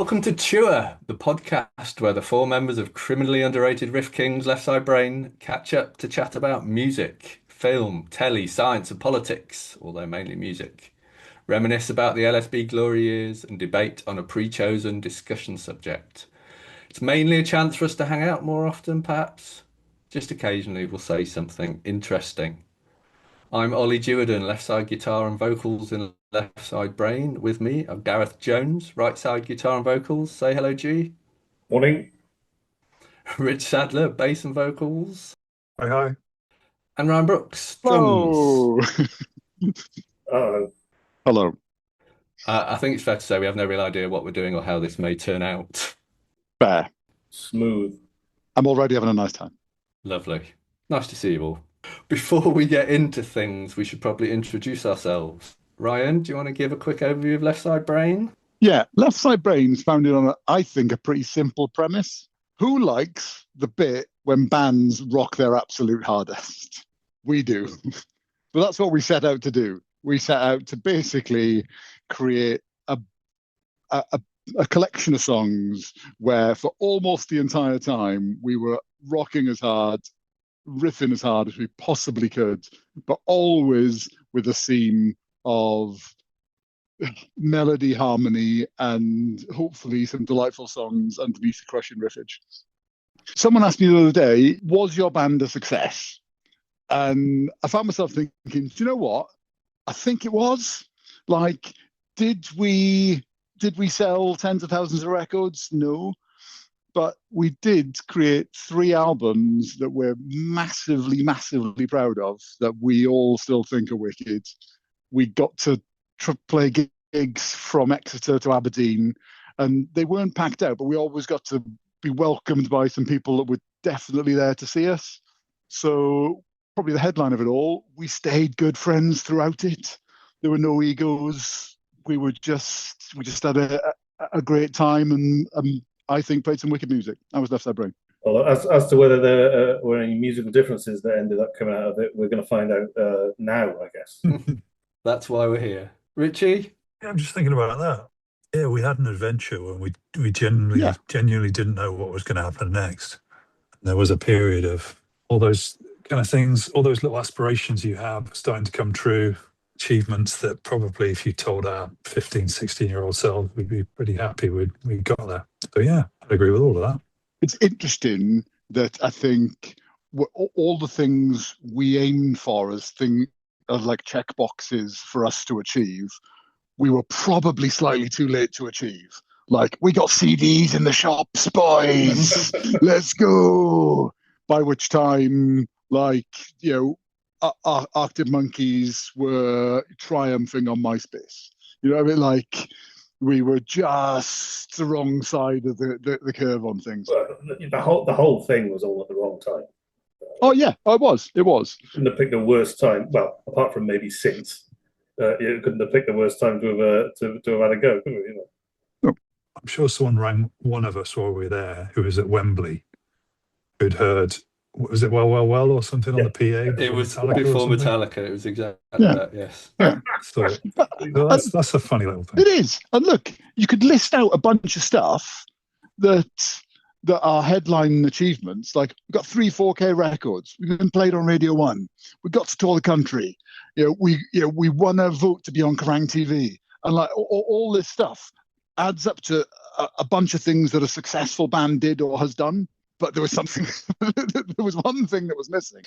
Welcome to Tour, the podcast where the four members of criminally underrated Riff Kings Left Side Brain catch up to chat about music, film, telly, science, and politics, although mainly music. Reminisce about the LSB glory years and debate on a pre-chosen discussion subject. It's mainly a chance for us to hang out more often, perhaps. Just occasionally we'll say something interesting. I'm Ollie Jewerdon, left side guitar and vocals in Left Side Brain. With me, I'm Gareth Jones, right side guitar and vocals. Say hello, G. Morning. Rich Sadler, bass and vocals. Hi, hi. And Ryan Brooks, drums. Hello. Oh, Hello. I think it's fair to say we have no real idea what we're doing or how this may turn out. Fair. smooth. I'm already having a nice time. Lovely. Nice to see you all. Before we get into things, we should probably introduce ourselves. Ryan, do you want to give a quick overview of Left Side Brain? Yeah, Left Side Brain's founded on, I think, a pretty simple premise. Who likes the bit when bands rock their absolute hardest? We do. So that's what we set out to do. We set out to basically create a collection of songs where for almost the entire time we were rocking as hard, riffing as hard as we possibly could, but always with a theme of melody, harmony, and hopefully some delightful songs underneath the crushing riffage. Someone asked me the other day, was your band a success? And I found myself thinking, do you know what? I think it was. Like, did we sell tens of thousands of records? No. But we did create 3 albums that we're massively, massively proud of, that we all still think are wicked. We got to play gigs from Exeter to Aberdeen, and they weren't packed out, but we always got to be welcomed by some people that were definitely there to see us. So probably the headline of it all, we stayed good friends throughout it. There were no egos. We just had a great time, and I think played some wicked music. That was Left Side Brain. Well, as to whether there were any musical differences that ended up coming out of it, we're going to find out now, I guess. That's why we're here. Richie? Yeah, I'm just thinking about that. Yeah, we had an adventure when we genuinely didn't know what was going to happen next. There was a period of all those kind of things, all those little aspirations you have starting to come true, achievements that probably if you told our 15, 16-year-old self, we'd be pretty happy we got there. So yeah, I'd agree with all of that. It's interesting that I think all the things we aimed for as like check boxes for us to achieve, we were probably slightly too late to achieve. Like, we got CDs in the shops, boys. Let's go. By which time, like, Arctic Monkeys were triumphing on MySpace. You know what I mean? Like, we were just the wrong side of the curve on things. Well, the whole thing was all at the wrong time. Oh yeah, it was. You couldn't have picked the worst time. Well, apart from maybe since, you couldn't have picked the worst time to have had a go, could we? No. I'm sure someone rang one of us while we were there who was at Wembley, who'd heard, was it Well, Well, Well or something on the PA? It was Metallica before Metallica. It was exactly that, yes. Yeah. So well, that's a funny little thing. It is. And look, you could list out a bunch of stuff that are headline achievements. Like, we've got 3 4K records. We've been played on Radio 1. We got to tour the country. We won a vote to be on Kerrang TV. And like all this stuff adds up to a bunch of things that a successful band did or has done. But there was something, there was one thing that was missing.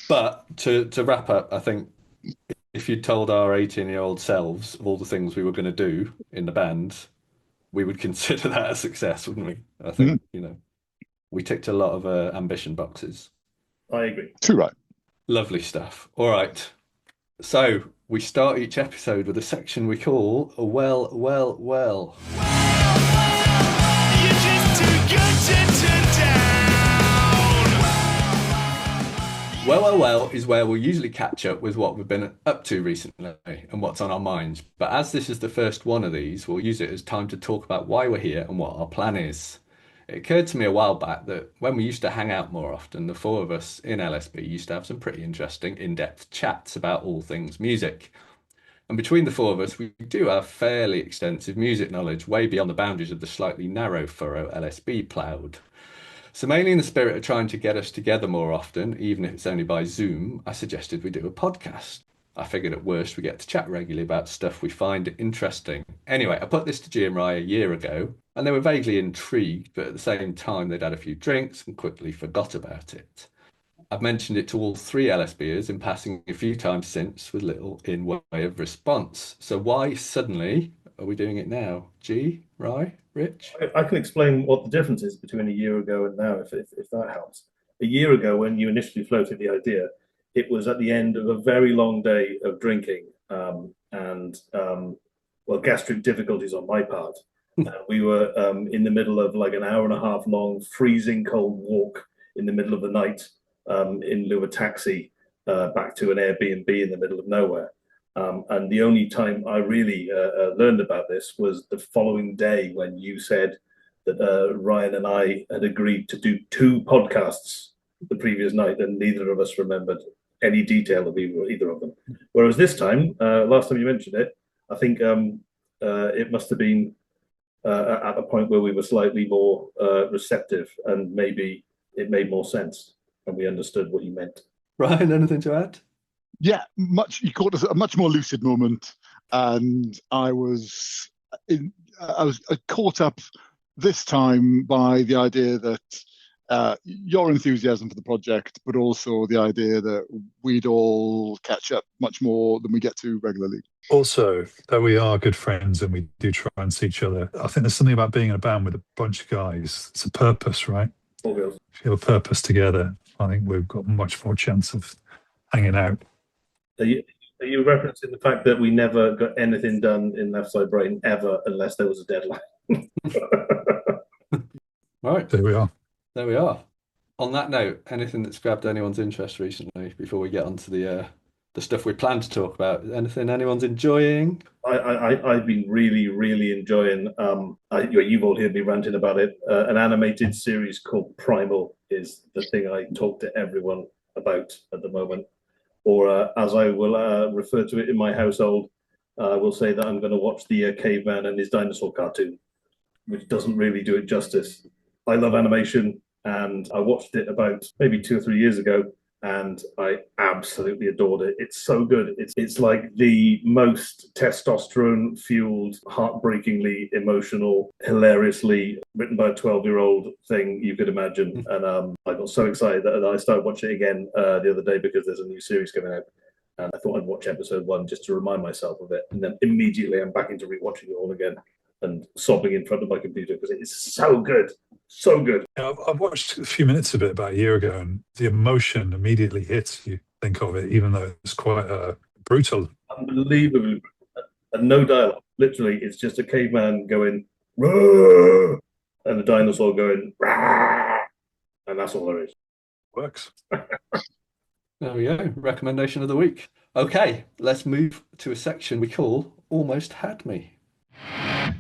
But to wrap up, I think if you told our 18-year-old selves of all the things we were going to do in the band, we would consider that a success, wouldn't we? I think, we ticked a lot of ambition boxes. I agree. Too right. Lovely stuff. All right. So we start each episode with a section we call a Well, Well, Well. You're just too good to turn down. Well, Well, Well is where we'll usually catch up with what we've been up to recently and what's on our minds. But as this is the first one of these, we'll use it as time to talk about why we're here and what our plan is. It occurred to me a while back that when we used to hang out more often, the 4 of us in LSB used to have some pretty interesting in-depth chats about all things music. And between the four of us, we do have fairly extensive music knowledge, way beyond the boundaries of the slightly narrow furrow LSB ploughed. So, mainly in the spirit of trying to get us together more often, even if it's only by Zoom, I suggested we do a podcast. I figured at worst we get to chat regularly about stuff we find interesting. Anyway, I put this to G and Rye a year ago, and they were vaguely intrigued, but at the same time they'd had a few drinks and quickly forgot about it. I've mentioned it to all three LSBers in passing a few times since with little in way of response. So why suddenly are we doing it now? G, Rye, Rich? I can explain what the difference is between a year ago and now, if that helps. A year ago, when you initially floated the idea, it was at the end of a very long day of drinking well, gastric difficulties on my part. We were in the middle of like an hour and a half long, freezing cold walk in the middle of the night in lieu of a taxi back to an Airbnb in the middle of nowhere. And the only time I really learned about this was the following day when you said that Ryan and I had agreed to do 2 podcasts the previous night, and neither of us remembered any detail of either of them. Whereas this time, last time you mentioned it, I think it must have been at a point where we were slightly more receptive, and maybe it made more sense and we understood what you meant. Ryan, anything to add? Yeah, you caught us at a much more lucid moment, and I was caught up this time by the idea that your enthusiasm for the project, but also the idea that we'd all catch up much more than we get to regularly. Also, that we are good friends and we do try and see each other. I think there's something about being in a band with a bunch of guys. It's a purpose, right? All girls. If you have a purpose together, I think we've got much more chance of hanging out. Are you referencing the fact that we never got anything done in Left Side Brain ever unless there was a deadline? Right. There we are. There we are. On that note, anything that's grabbed anyone's interest recently before we get onto the stuff we plan to talk about? Anything anyone's enjoying? I've been really enjoying. You've all heard me ranting about it. An animated series called Primal is the thing I talk to everyone about at the moment. Or as I will refer to it in my household, I will say that I'm going to watch the Caveman and his dinosaur cartoon, which doesn't really do it justice. I love animation, and I watched it about maybe 2 or 3 years ago, and I absolutely adored it. It's so good. It's like the most testosterone-fueled, heartbreakingly emotional, hilariously written by a 12-year-old thing you could imagine. And I got so excited that I started watching it again the other day because there's a new series coming out. And I thought I'd watch episode 1 just to remind myself of it. And then immediately I'm back into rewatching it all again and sobbing in front of my computer because it is so good. So good. I've watched a few minutes of it about a year ago, and the emotion immediately hits you. Think of it, even though it's quite brutal. Unbelievably, and no dialogue. Literally, it's just a caveman going, "Roar!" and a dinosaur going, "Roar!" and that's all there is. Works. There we go. Recommendation of the week. Okay, let's move to a section we call Almost Had Me.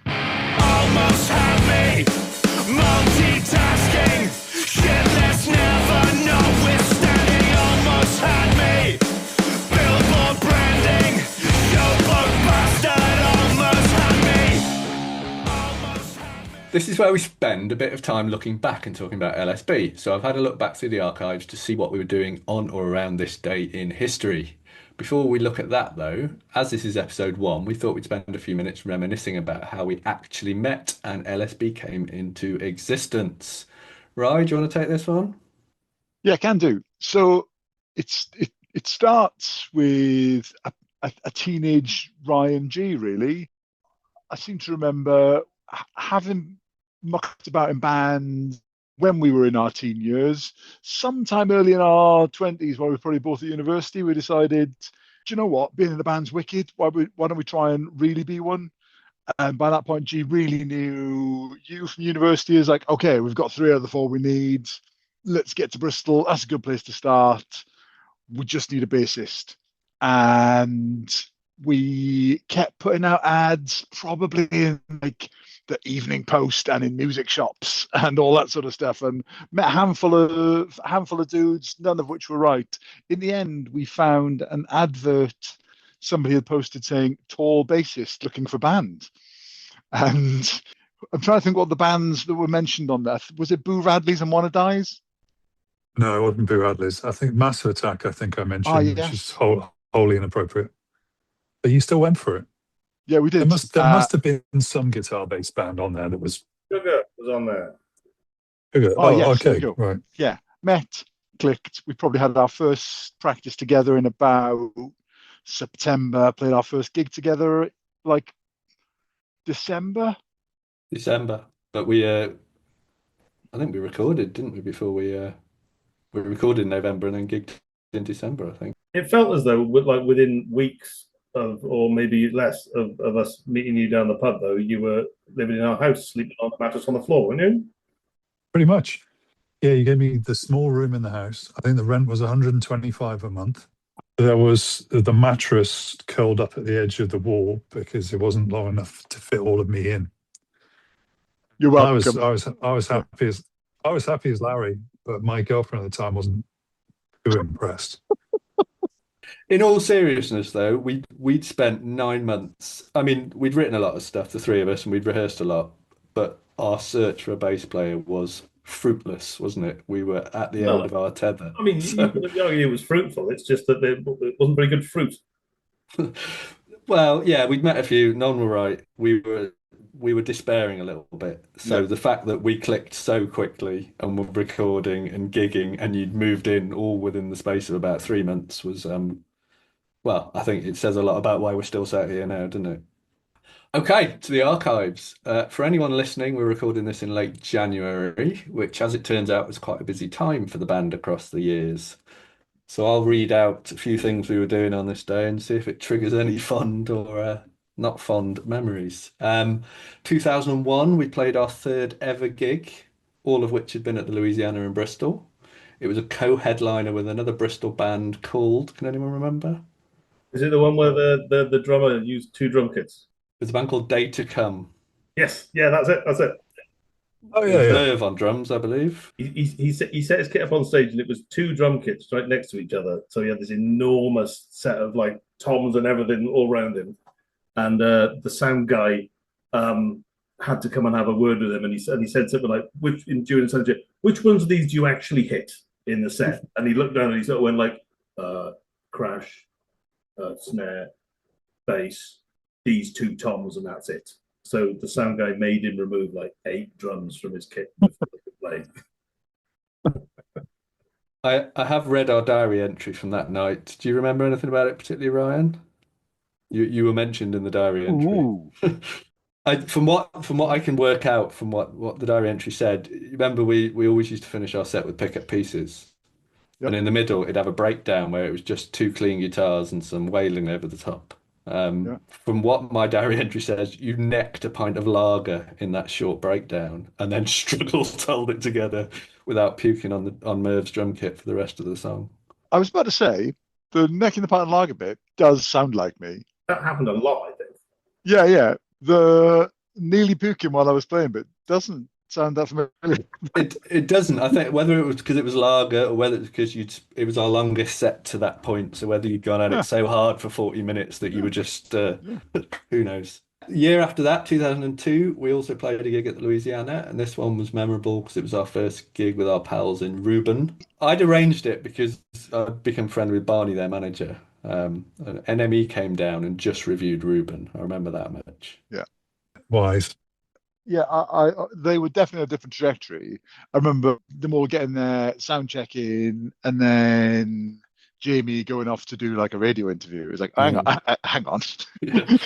Almost had me. Multitasking, shitless, never notwithstanding, almost had me. Billboard branding, showboat bastard, almost had me. This is where we spend a bit of time looking back and talking about LSB. So I've had a look back through the archives to see what we were doing on or around this day in history. Before we look at that, though, as this is episode 1, we thought we'd spend a few minutes reminiscing about how we actually met and LSB came into existence. Rye, do you want to take this one? Yeah, can do. So it starts with a teenage Ryan G, really. I seem to remember having mucked about in bands when we were in our teen years. Sometime early in our 20s, while we were probably both at university, we decided, do you know what, being in the band's wicked, why don't we try and really be one? And by that point, G really knew you from university as like, okay, we've got 3 out of the 4 we need. Let's get to Bristol. That's a good place to start. We just need a bassist. And we kept putting out ads, probably in like the Evening Post and in music shops and all that sort of stuff, and met a handful of dudes, none of which were right. In the end, we found an advert somebody had posted saying tall bassist looking for band. And I'm trying to think what the bands that were mentioned on that. Was it Boo Radley's and Wanna Dies? No, it wasn't Boo Radley's. I think Massive Attack, I think I mentioned, which is Yes. wholly inappropriate. But you still went for it. Yeah, we did. There must have been some guitar-based band on there that was. Sugar was on there. Yes, there okay, we go. right. Yeah, met, clicked. We probably had our first practice together in about September. Played our first gig together like December. But I think we recorded, didn't we, before we recorded in November and then gigged in December, I think. It felt as though, within weeks of, or maybe less of us meeting you down the pub, though, you were living in our house, sleeping on the mattress on the floor, weren't you? Pretty much. Yeah, you gave me the small room in the house. I think the rent was 125 a month. There was the mattress curled up at the edge of the wall because it wasn't long enough to fit all of me in. You're welcome. I was happy as Larry, but my girlfriend at the time wasn't too impressed. In all seriousness, though, we'd spent 9 months. I mean, we'd written a lot of stuff, the three of us, and we'd rehearsed a lot. But our search for a bass player was fruitless, wasn't it? We were at the end of our tether. I mean, you could argue it was fruitful. It's just that it wasn't very good fruit. Well, yeah, we'd met a few. None were right. We were despairing a little bit. So the fact that we clicked so quickly and were recording and gigging, and you'd moved in all within the space of about 3 months was, well, I think it says a lot about why we're still sat here now, doesn't it? Okay, to the archives. For anyone listening, we're recording this in late January, which, as it turns out, was quite a busy time for the band across the years. So I'll read out a few things we were doing on this day and see if it triggers any fond or not fond memories. 2001, we played our third ever gig, all of which had been at the Louisiana in Bristol. It was a co-headliner with another Bristol band called, can anyone remember? Is it the one where the drummer used 2 drum kits? There's a band called Day to Come. Yes, yeah, that's it. Oh yeah. Merv on drums, I believe. He set his kit up on stage, and it was 2 drum kits right next to each other. So he had this enormous set of like toms and everything all around him. And the sound guy had to come and have a word with him, and he said something like, during the sound check, which ones of these do you actually hit in the set? And he looked down and he sort of went like, crash, snare, bass, these 2 toms, and that's it. So the sound guy made him remove like 8 drums from his kit before they could play. I have read our diary entry from that night. Do you remember anything about it, particularly Ryan? You were mentioned in the diary entry. From what I can work out from what the diary entry said, remember we always used to finish our set with pick up pieces. Yep. And in the middle it'd have a breakdown where it was just 2 clean guitars and some wailing over the top. From what my diary entry says, you necked a pint of lager in that short breakdown and then struggled to hold it together without puking on Merv's drum kit for the rest of the song. I was about to say, the necking the pint of lager bit does sound like me. That happened a lot, I think. Yeah. The nearly puking while I was playing bit doesn't sound that familiar. It doesn't. I think whether it was because it was lager or whether it's because it was our longest set to that point. So whether you'd gone at it so hard for 40 minutes that you were just, who knows. The year after that, 2002, we also played a gig at the Louisiana, and this one was memorable because it was our first gig with our pals in Reuben. I'd arranged it because I'd become friendly with Barney, their manager. An NME came down and just reviewed Reuben. I remember that much. Yeah. Wise. Yeah, they were definitely a different trajectory. I remember them all getting their sound checking, and then Jamie going off to do like a radio interview. It was like, hang on. Yeah.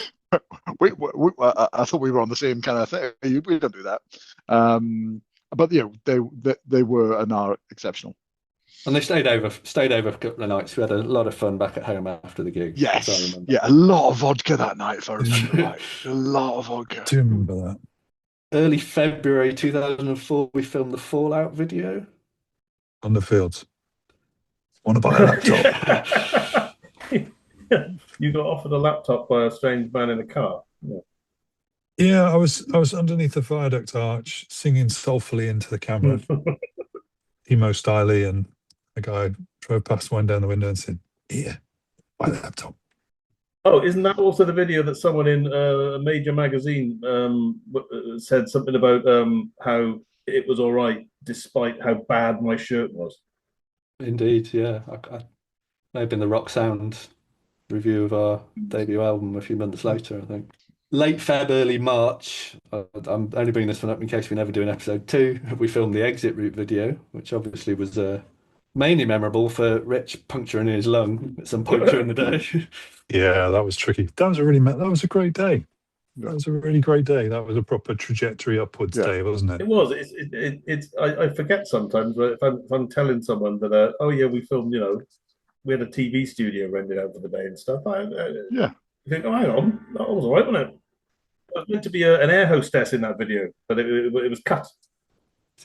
Wait, I thought we were on the same kind of thing. We don't do that. But yeah, they were and are exceptional. And they stayed over a couple of nights. We had a lot of fun back at home after the gig. Yes, yeah, a lot of vodka that night, if I remember right. A lot of vodka. Do you remember that? Early February 2004, we filmed the Fallout video. On the fields. Want to buy a laptop? You got offered a laptop by a strange man in a car. Yeah, I was underneath the viaduct arch singing soulfully into the camera. Emo styly, and a guy drove past one down the window and said, "Here, buy the laptop." Oh, isn't that also the video that someone in a major magazine said something about how it was all right despite how bad my shirt was? Indeed, yeah. May have been the Rock Sound review of our debut album a few months later, I think. Late Feb, early March. I'm only bringing this one up in case we never do an episode 2. We filmed the Exit Route video, which obviously was mainly memorable for Rich puncturing his lung at some point during the day. Yeah, that was tricky. That was a great day. That was a really great day. That was a proper trajectory upwards Yeah. day, wasn't it? It was. It's. I forget sometimes, but if I'm telling someone that, oh yeah, we filmed, we had a TV studio rented out for the day and stuff. Yeah. You think, oh, hang on, that was all right, wasn't it? It was meant to be an air hostess in that video, but it was cut.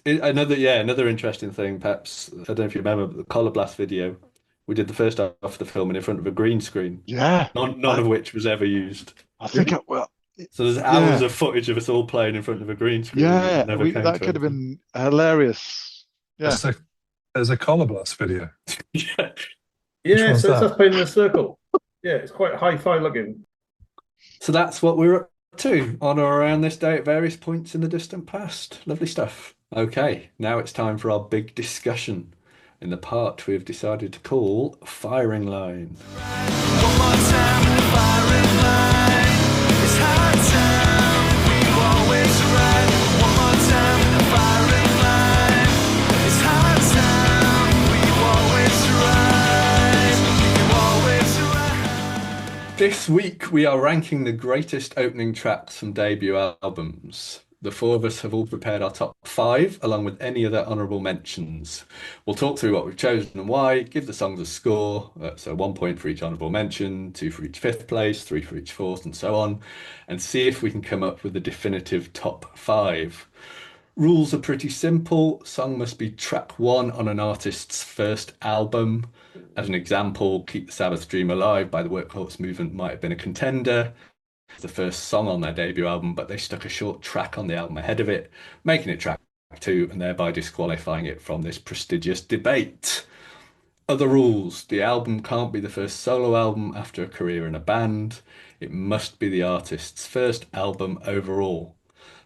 Another interesting thing, perhaps, I don't know if you remember, but the Collar Blast video, we did the first half of the filming in front of a green screen, Yeah. none of which was ever used. I think, well, So there's hours of footage of us all playing in front of a green screen. yeah, Never came that to could have anything. been hilarious. Yeah. There's a Collar Blast video. Yeah. Yeah, one's so it's that? us playing in a circle. Yeah, it's quite hi-fi looking. So that's what we're up to on or around this day at various points in the distant past. Lovely stuff. Okay, now it's time for our big discussion in the part we've decided to call Firing Line. One more time in the firing line. It's hard time, we always right. One more time in the firing line. It's hard time, we always right. You always right. This week we are ranking the greatest opening tracks from debut albums. The four of us have all prepared our top 5, along with any other honourable mentions. We'll talk through what we've chosen and why, give the songs a score, so 1 point for each honourable mention, 2 for each 5th place, 3 for each 4th, and so on, and see if we can come up with a definitive top 5. Rules are pretty simple. Song must be track 1 on an artist's first album. As an example, Keep the Sabbath Dream Alive by the Workhorse Movement might have been a contender. The first song on their debut album, but they stuck a short track on the album ahead of it, making it track 2 and thereby disqualifying it from this prestigious debate. Other rules: the album can't be the first solo album after a career in a band. It must be the artist's first album overall.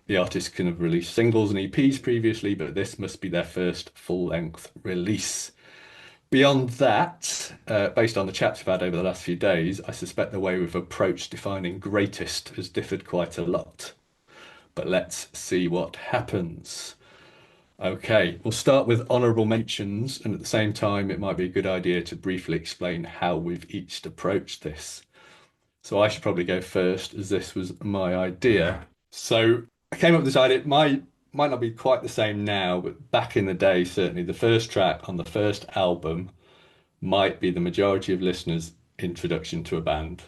The artist can have released singles and EPs previously, but this must be their first full-length release. Beyond that, based on the chats we've had over the last few days, I suspect the way we've approached defining greatest has differed quite a lot. But let's see what happens. Okay, we'll start with honourable mentions, and at the same time, it might be a good idea to briefly explain how we've each approached this. So I should probably go first, as this was my idea. So I came up with this idea. It might not be quite the same now, but back in the day, certainly the first track on the first album might be the majority of listeners' introduction to a band.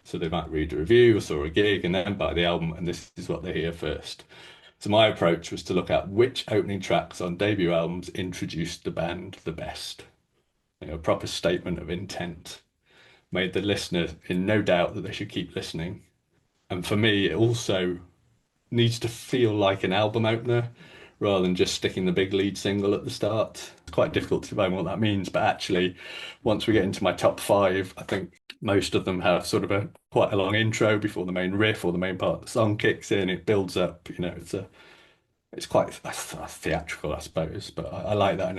So they might read a review or saw a gig and then buy the album, and this is what they hear first. So my approach was to look at which opening tracks on debut albums introduced the band the best. A proper statement of intent. Made the listener in no doubt that they should keep listening. And for me, it also needs to feel like an album opener rather than just sticking the big lead single at the start. It's quite difficult to explain what that means, but actually, once we get into my top 5, I think most of them have sort of quite a long intro before the main riff or the main part of the song kicks in. It builds up, it's quite theatrical, I suppose, but I like that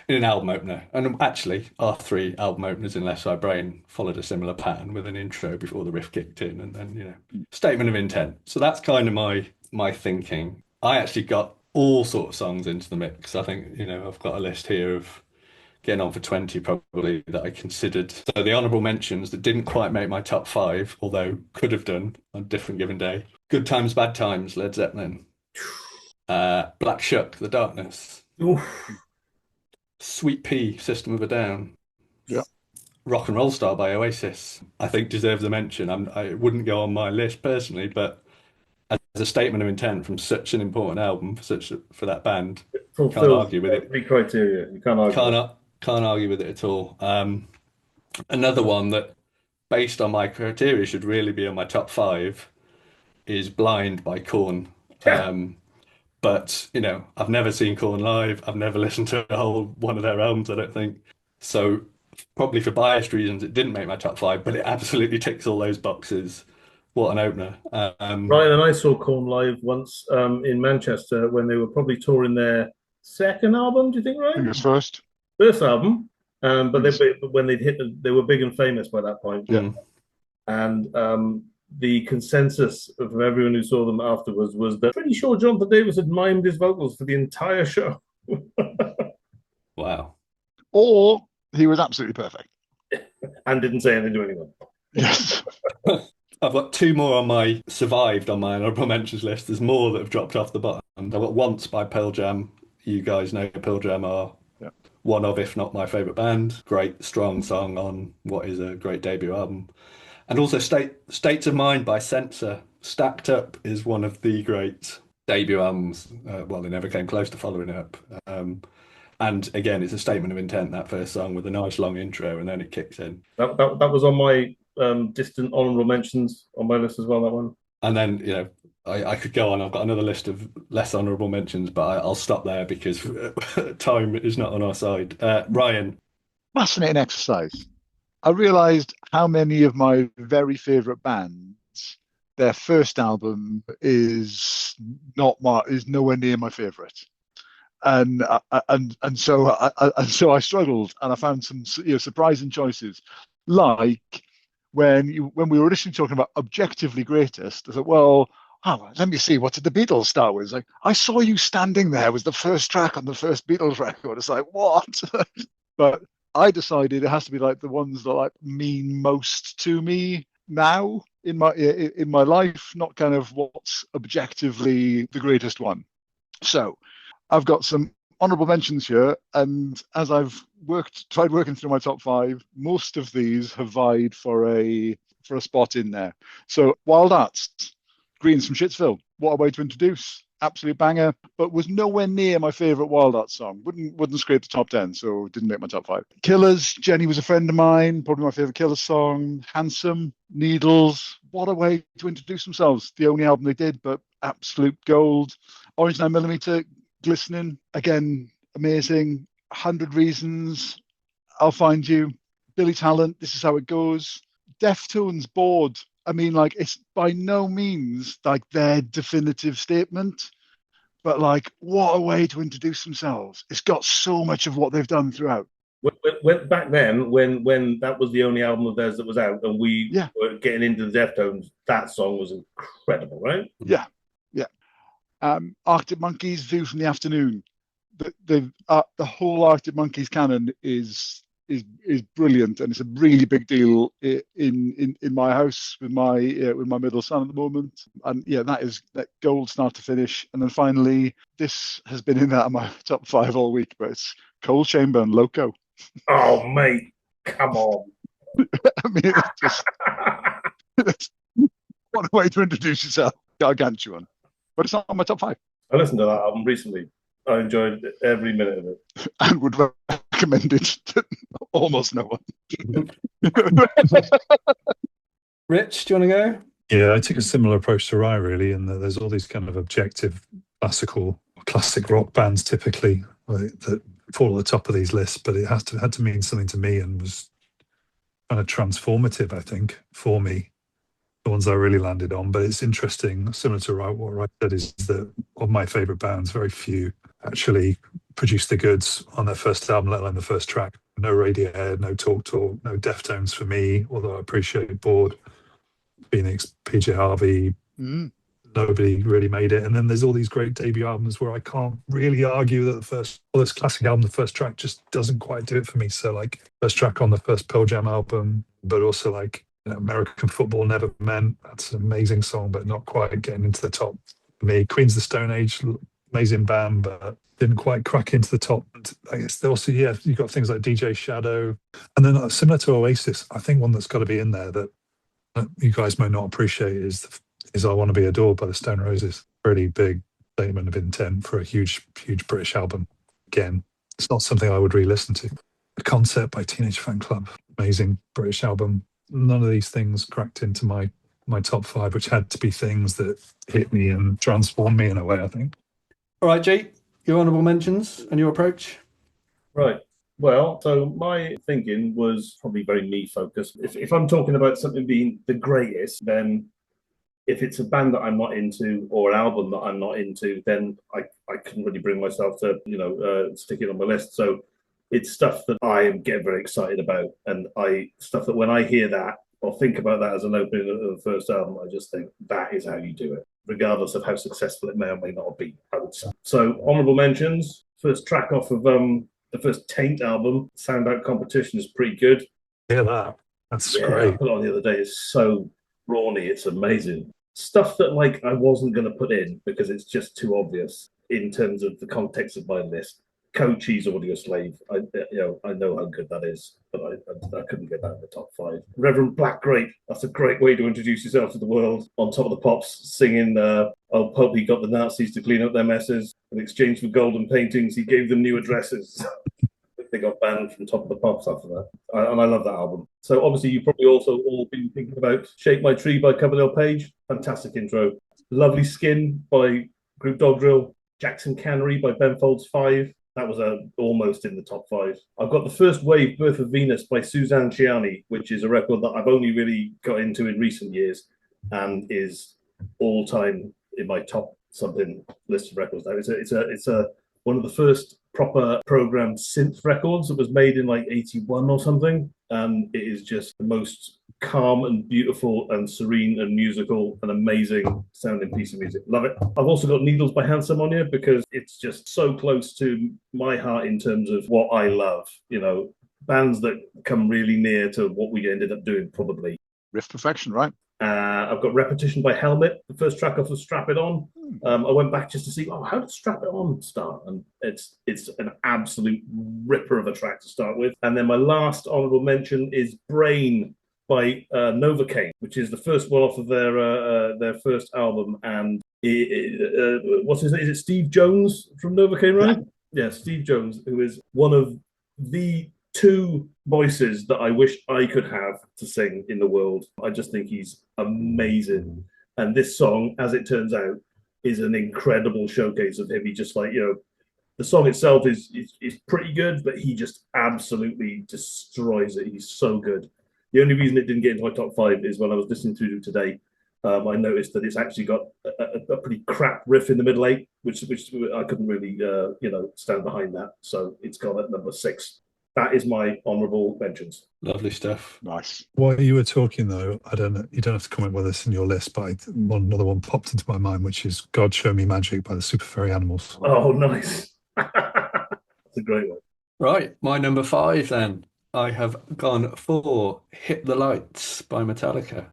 in an album opener. And actually, our 3 album openers in Left Side Brain followed a similar pattern with an intro before the riff kicked in, and then statement of intent. So that's kind of my thinking. I actually got all sort of songs into the mix. I think I've got a list here of getting on for 20 probably that I considered. So the honourable mentions that didn't quite make my top 5, although could have done on a different given day: Good Times, Bad Times, Led Zeppelin. Black Shuck, The Darkness. Oof. Sweet Pea, System of a Down. Yeah. Rock and Roll Star by Oasis, I think deserves a mention. I wouldn't go on my list personally, but as a statement of intent from such an important album for that band, can't argue with it. Every criteria. You can't argue. Can't argue with it at all. Another one that, based on my criteria, should really be on my top 5 is Blind by Korn. But I've never seen Korn live. I've never listened to a whole one of their albums, I don't think. So probably for biased reasons, it didn't make my top five, but it absolutely ticks all those boxes. What an opener. Ryan and I saw Corn live once in Manchester when they were probably touring their second album. Do you think, Ryan? Fingers first. First album, but when they'd hit, they were big and famous by that point. Yeah. And the consensus of everyone who saw them afterwards was that pretty sure Jonathan Davis had mimed his vocals for the entire show. Wow. Or he was absolutely perfect. And didn't say anything to anyone. Yes. I've got two more on my survived on my honorable mentions list. There's more that have dropped off the bottom. I've got Once by Pearl Jam. You guys know Pearl Jam are one of, if not my favorite band. Great, strong song on what is a great debut album. And also States of Mind by Censor. Stacked Up is one of the great debut albums. Well, they never came close to following it up. And again, it's a statement of intent, that first song, with a nice long intro, and then it kicks in. That was on my distant honorable mentions on my list as well, that one. And then, I could go on. I've got another list of less honourable mentions, but I'll stop there because time is not on our side. Ryan. Fascinating exercise. I realised how many of my very favourite bands, their first album is nowhere near my favourite. And so I struggled, and I found some surprising choices, like when we were initially talking about objectively greatest. I thought, well, let me see, what did the Beatles start with? It's like, I Saw You Standing There was the first track on the first Beatles record. It's like, what? But I decided it has to be like the ones that like mean most to me now in my life, not kind of what's objectively the greatest one. So I've got some honorable mentions here, and as I've tried working through my top five, most of these have vied for a spot in there. So Wild Arts, Greens from Shitsville, what a way to introduce. Absolute banger, but was nowhere near my favorite Wild Arts song. Wouldn't scrape the top 10, so didn't make my top five. Killers, Jenny Was a Friend of Mine, probably my favorite Killers song. Handsome, Needles, what a way to introduce themselves. The only album they did, but absolute gold. Orange 9mm, Glistening, again, amazing. 100 Reasons, I'll Find You. Billy Talent, This Is How It Goes. Deftones, Bored. I mean, like, it's by no means like their definitive statement, but like, what a way to introduce themselves. It's got so much of what they've done throughout. When back then, when that was the only album of theirs that was out, and we were getting into the Deftones, that song was incredible, right? Yeah. Arctic Monkeys, View from the Afternoon. The whole Arctic Monkeys canon is brilliant, and it's a really big deal in my house with my middle son at the moment. And that gold start to finish. And then finally, this has been in that of my top five all week, but it's Coal Chamber and Loco. Oh mate, come on! I mean, it's what a way to introduce yourself, gargantuan. But it's not on my top five. I listened to that album recently. I enjoyed every minute of it, and would recommend it to almost no one. Rich, do you want to go? Yeah, I took a similar approach to Rye, really, and there's all these kind of objective classic rock bands typically that fall at the top of these lists, but it had to mean something to me and was kind of transformative, I think, for me. The ones I really landed on. But it's interesting, similar to what Rye said, is that of my favourite bands, very few actually produced the goods on their first album, let alone the first track. No Radiohead, no Talk, no Deftones for me, although I appreciate Bored, Phoenix, PJ Harvey. Nobody really made it. And then there's all these great debut albums where I can't really argue that this classic album, the first track just doesn't quite do it for me. So like first track on the first Pearl Jam album, but also like American Football Never Meant. That's an amazing song, but not quite getting into the top for me. Queens of the Stone Age, amazing band, but didn't quite crack into the top. And I guess also, you've got things like DJ Shadow. And then similar to Oasis, I think one that's got to be in there that you guys might not appreciate is I Want to Be Adored by the Stone Roses. Pretty big statement of intent for a huge British album. Again, it's not something I would re-listen to. The Concept by Teenage Fan Club, amazing British album. None of these things cracked into my top five, which had to be things that hit me and transformed me in a way, I think. All right, Jake, your honourable mentions and your approach. Right. Well, so my thinking was probably very me focused. If I'm talking about something being the greatest, then if it's a band that I'm not into or an album that I'm not into, then I couldn't really bring myself to, stick it on my list. So it's stuff that I get very excited about. And stuff that when I hear that or think about that as an opening of the first album, I just think that is how you do it, regardless of how successful it may or may not be, I would say. So honorable mentions, first track off of the first Taint album, Sound Out Competition, is pretty good. Hear that? That's I great. put it on the other day. It's so brawny. It's amazing. Stuff that I wasn't going to put in because it's just too obvious in terms of the context of my list. Cochise Audio Slave. I know how good that is, but I couldn't get that in the top 5. Reverend Black Grape. That's a great way to introduce yourself to the world. On Top of the Pops, singing, "Oh Pope, he got the Nazis to clean up their messes. In exchange for golden paintings, he gave them new addresses." They got banned from Top of the Pops after that. And I love that album. So obviously you've probably also all been thinking about Shake My Tree by Coverdale Page. Fantastic intro. Lovely Skin by Group Dog Drill. Jackson Cannery by Ben Folds 5. That was almost in the top 5. I've got The First Wave, Birth of Venus by Suzanne Ciani, which is a record that I've only really got into in recent years and is all time in my top something list of records now. It's a one of the first proper programmed synth records that was made in 81 or something. And it is just the most calm and beautiful and serene and musical and amazing sounding piece of music. Love it. I've also got Needles by Handsome on here because it's just so close to my heart in terms of what I love. Bands that come really near to what we ended up doing probably. Riff perfection, right? I've got Repetition by Helmet, the first track off of Strap It On. I went back just to see, how did Strap It On start? And it's an absolute ripper of a track to start with. And then my last honorable mention is Brain by Novocaine, which is the first one off of their first album. And what's his name? Is it Steve Jones from Novocaine, right? Yeah, Steve Jones, who is one of the 2 voices that I wish I could have to sing in the world. I just think he's amazing. And this song, as it turns out, is an incredible showcase of him. He just the song itself is pretty good, but he just absolutely destroys it. He's so good. The only reason it didn't get into my top 5 is when I was listening to it today, I noticed that it's actually got a pretty crap riff in the middle 8, which I couldn't really stand behind that. So it's gone at number 6. That is my honourable mentions. Lovely stuff. Nice. While you were talking, though, I don't know. You don't have to comment whether it's in your list, but another one popped into my mind, which is "God Show Me Magic" by the Super Furry Animals. Oh, nice! That's a great one. Right, my number 5 then. I have gone for "Hit the Lights" by Metallica.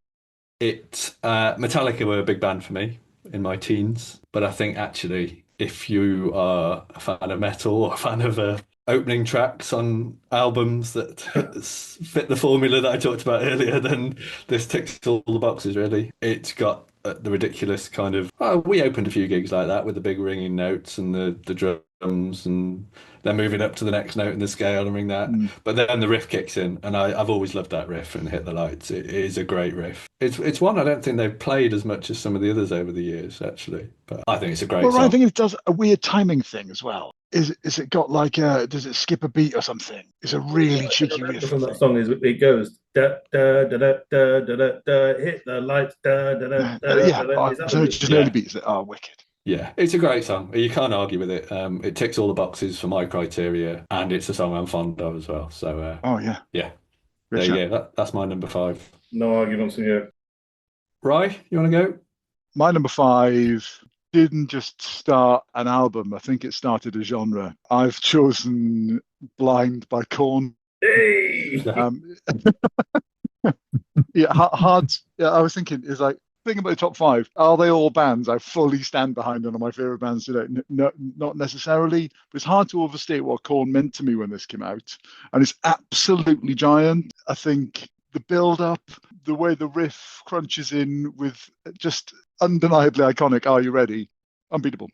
Metallica were a big band for me in my teens, but I think actually, if you are a fan of metal or a fan of opening tracks on albums that fit the formula that I talked about earlier, then this ticks all the boxes, really. It's got the ridiculous kind of... we opened a few gigs like that with the big ringing notes and the drums, and they're moving up to the next note in the scale and ring that. But then the riff kicks in, and I've always loved that riff and Hit the Lights. It is a great riff. It's one I don't think they've played as much as some of the others over the years, actually. But I think it's a great song. I think it does a weird timing thing as well. Is it got does it skip a beat or something? It's a really cheeky riff. That song it goes da da da da da da da, hit the lights da da da da. So it's just early beats that are wicked. Yeah, it's a great song. You can't argue with it. It ticks all the boxes for my criteria, and it's a song I'm fond of as well. So yeah. There you go. That's my number 5. No arguments here. Rye, you want to go? My number 5 didn't just start an album. I think it started a genre. I've chosen "Blind" by Korn. Hey! Hard. Yeah, I was thinking, thinking about the top 5. Are they all bands I fully stand behind and are my favorite bands today? No, not necessarily. But it's hard to overstate what Korn meant to me when this came out, and it's absolutely giant. I think the build-up, the way the riff crunches in with just undeniably iconic "Are You Ready?" Unbeatable.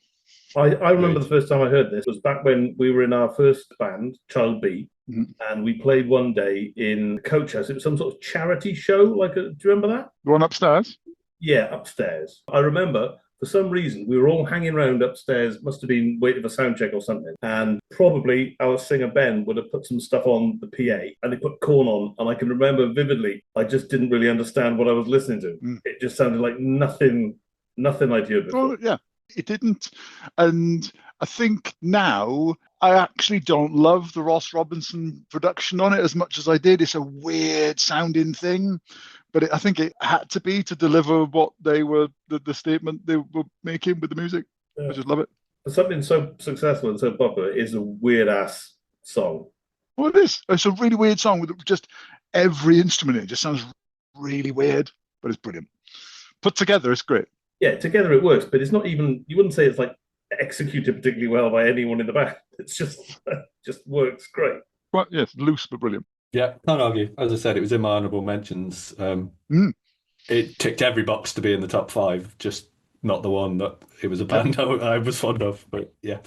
I remember the first time I heard this was back when we were in our first band, Child B, and we played one day in Coach House. It was some sort of charity show. Do you remember that? The one upstairs? Yeah, upstairs. I remember for some reason, we were all hanging around upstairs, must have been waiting for sound check or something. And probably our singer Ben would have put some stuff on the PA and they put Corn on. And I can remember vividly, I just didn't really understand what I was listening to. It just sounded like nothing I'd heard before. Well, yeah, it didn't. And I think now I actually don't love the Ross Robinson production on it as much as I did. It's a weird sounding thing, but I think it had to be to deliver what they were, the statement they were making with the music. Yeah. I just love it. For something so successful and so popular, it is a weird ass song. Well, it is. It's a really weird song with just every instrument in it. Just sounds really weird, but it's brilliant. Put together, it's great. Yeah, together it works, but it's not even, you wouldn't say it's like executed particularly well by anyone in the band. It's just works great. Well, yeah, it's loose but brilliant. Yeah, can't argue. As I said, it was in my honourable mentions. It ticked every box to be in the top 5, just not the one that it was a band I was fond of. But yeah,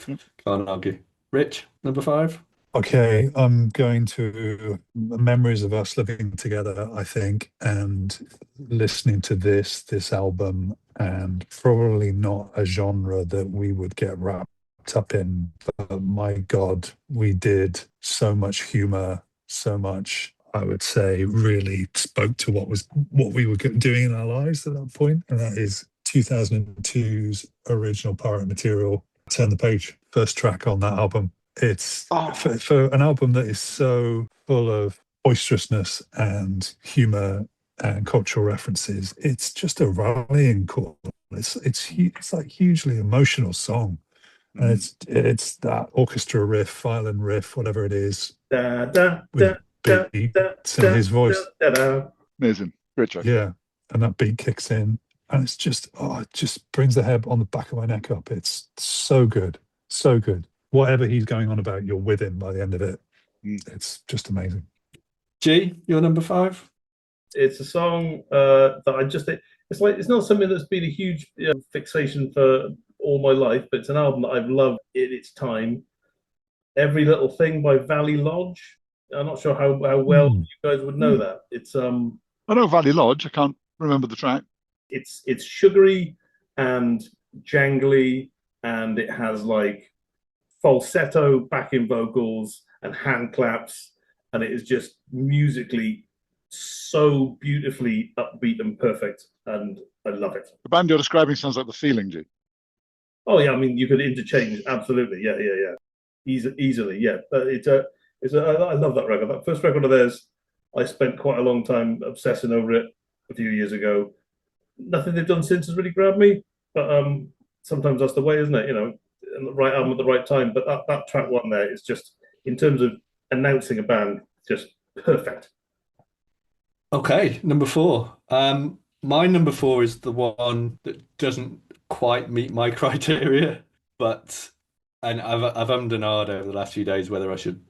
can't argue. Rich, number 5. Okay, I'm going to memories of us living together, I think, and listening to this album, and probably not a genre that we would get wrapped up in. But my God, we did so much humor, so much, I would say, really spoke to what we were doing in our lives at that point, and that is 2002's original Pirate Material, Turn the Page, first track on that album. It's for an album that is so full of boisterousness and humor and cultural references. It's just a rallying call. It's like hugely emotional song, and it's that orchestra riff, violin riff, whatever it is, with beats and his voice. Amazing, great track. Yeah, and that beat kicks in, and it's just it just brings the hair on the back of my neck up. It's so good, so good. Whatever he's going on about, you're with him by the end of it. It's just amazing. G, your number 5? It's a song that I just think, it's not something that's been a huge fixation for all my life, but it's an album that I've loved in its time. Every Little Thing by Valley Lodge. I'm not sure how well you guys would know that. It's I know Valley Lodge. I can't remember the track. It's sugary and jangly, and it has like falsetto backing vocals and hand claps, and it is just musically so beautifully upbeat and perfect, and I love it. The band you're describing sounds like The Feeling, G. Oh yeah, I mean you could interchange absolutely, yeah. Easily, yeah. I love that record. That first record of theirs, I spent quite a long time obsessing over it a few years ago. Nothing they've done since has really grabbed me, but sometimes that's the way, isn't it? You know, the right album at the right time. But that track one there is just, in terms of announcing a band, just perfect. Okay, number 4. My number 4 is the one that doesn't quite meet my criteria, and I've ummed and ahed over the last few days whether I should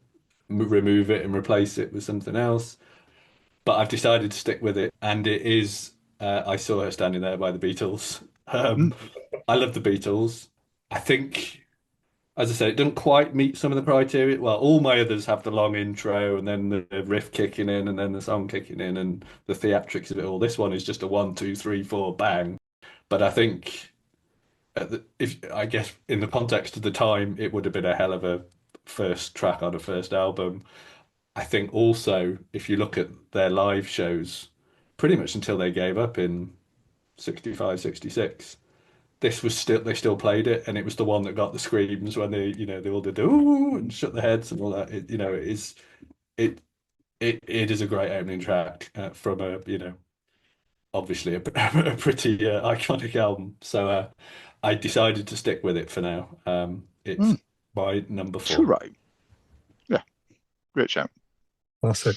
remove it and replace it with something else, but I've decided to stick with it, and it is I Saw Her Standing There by the Beatles. I love the Beatles. I think, as I said, it doesn't quite meet some of the criteria. Well, all my others have the long intro and then the riff kicking in and then the song kicking in and the theatrics of it all. This one is just a 1, 2, 3, 4 bang. But I think, I guess in the context of the time, it would have been a hell of a first track on a first album. I think also, if you look at their live shows, pretty much until they gave up in 65, 66, this was they still played it, and it was the one that got the screams when they all did ooh and shut their heads and all that. It is a great opening track from obviously a pretty iconic album. So I decided to stick with it for now. It's my number 4. Too right. Yeah, great shout. Classic.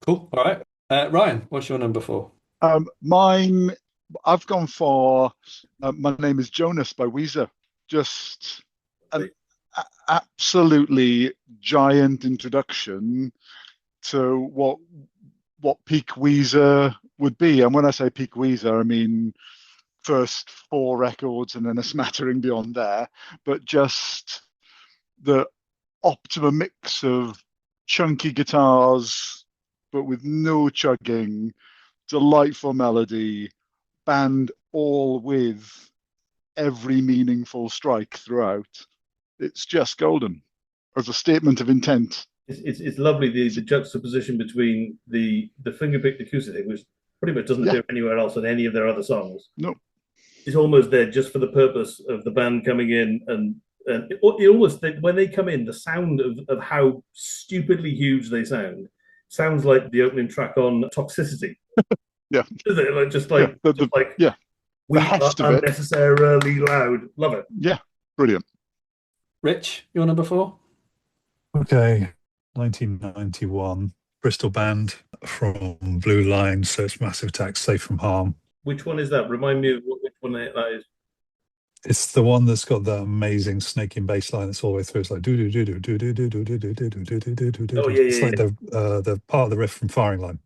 Cool. All right, Ryan, what's your number 4? Mine, I've gone for My Name is Jonas by Weezer. Just an absolutely giant introduction to what peak Weezer would be. And when I say peak Weezer, I mean first 4 records and then a smattering beyond there. But just the optimum mix of chunky guitars, but with no chugging, delightful melody, band all with every meaningful strike throughout. It's just golden as a statement of intent. It's lovely the juxtaposition between the finger-picked acoustic thing, which pretty much doesn't appear anywhere else on any of their other songs. No. It's almost there just for the purpose of the band coming in, and it almost, when they come in, the sound of how stupidly huge they sounds like the opening track on Toxicity. Yeah. Isn't it? Like just like we The heft are of it. unnecessarily loud. Love it. Yeah, brilliant. Rich, your number 4? Okay, 1991, Bristol band from Blue Line, so it's Massive Attack, Safe from Harm. Which one is that? Remind me of which one that is. It's the one that's got that amazing snaking bass line that's all the way through. It's like do do do do do do do do do do do do do do do do. Oh, yeah, It's like the part of the riff from Firing Line.